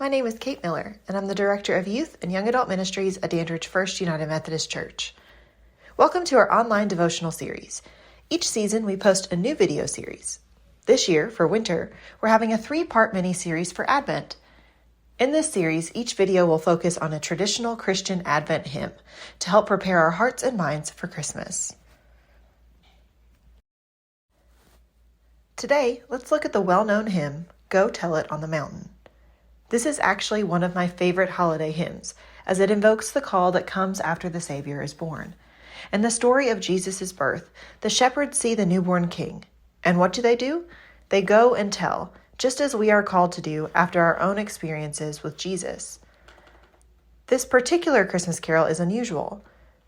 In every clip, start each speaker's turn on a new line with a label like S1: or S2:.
S1: My name is Kate Miller, and I'm the Director of Youth and Young Adult Ministries at Dandridge First United Methodist Church. Welcome to our online devotional series. Each season, we post a new video series. This year, for winter, we're having a 3-part mini-series for Advent. In this series, each video will focus on a traditional Christian Advent hymn to help prepare our hearts and minds for Christmas. Today, let's look at the well-known hymn, Go Tell It on the Mountain. This is actually one of my favorite holiday hymns, as it invokes the call that comes after the Savior is born. In the story of Jesus' birth, the shepherds see the newborn king. And what do? They go and tell, just as we are called to do after our own experiences with Jesus. This particular Christmas carol is unusual.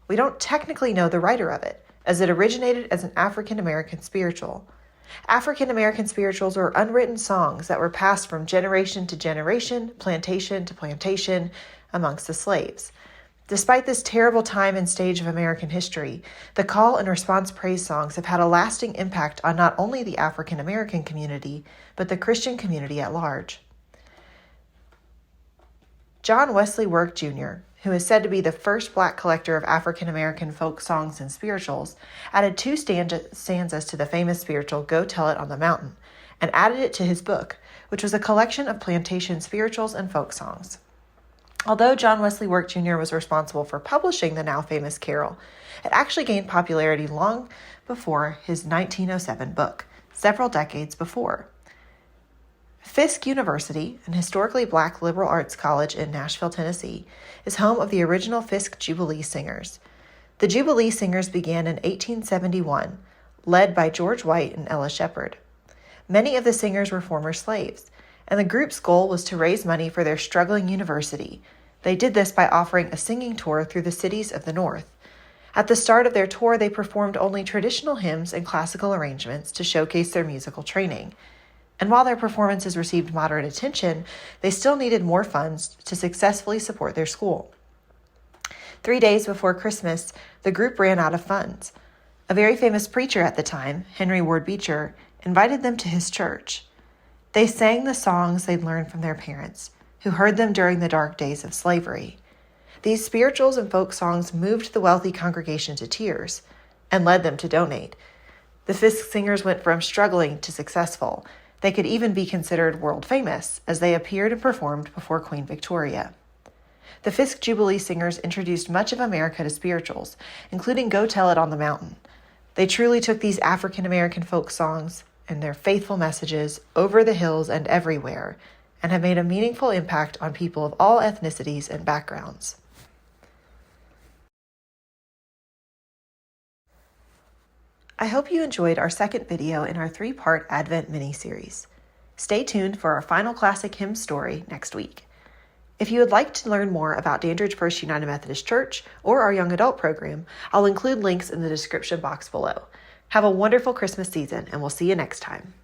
S1: We don't technically know the writer of it, as it originated as an African American spiritual. African American spirituals are unwritten songs that were passed from generation to generation, plantation to plantation, amongst the slaves. Despite this terrible time and stage of American history, the call and response praise songs have had a lasting impact on not only the African American community, but the Christian community at large. John Wesley Work Jr., who is said to be the first Black collector of African American folk songs and spirituals, added 2 stanzas to the famous spiritual Go Tell It on the Mountain, and added it to his book, which was a collection of plantation spirituals and folk songs. Although John Wesley Work Jr. was responsible for publishing the now famous carol, it actually gained popularity long before his 1907 book, several decades before. Fisk University, an historically Black liberal arts college in Nashville, Tennessee, is home of the original Fisk Jubilee Singers. The Jubilee Singers began in 1871, led by George White and Ella Shepherd. Many of the singers were former slaves, and the group's goal was to raise money for their struggling university. They did this by offering a singing tour through the cities of the North. At the start of their tour, they performed only traditional hymns and classical arrangements to showcase their musical training. And while their performances received moderate attention, they still needed more funds to successfully support their school. 3 days before Christmas, the group ran out of funds. A very famous preacher at the time, Henry Ward Beecher, invited them to his church. They sang the songs they'd learned from their parents, who heard them during the dark days of slavery. These spirituals and folk songs moved the wealthy congregation to tears and led them to donate. The Fisk singers went from struggling to successful. They could even be considered world famous as they appeared and performed before Queen Victoria. The Fisk Jubilee Singers introduced much of America to spirituals, including Go Tell It on the Mountain. They truly took these African American folk songs and their faithful messages over the hills and everywhere, and have made a meaningful impact on people of all ethnicities and backgrounds. I hope you enjoyed our second video in our 3-part Advent mini-series. Stay tuned for our final classic hymn story next week. If you would like to learn more about Dandridge First United Methodist Church or our young adult program, I'll include links in the description box below. Have a wonderful Christmas season, and we'll see you next time.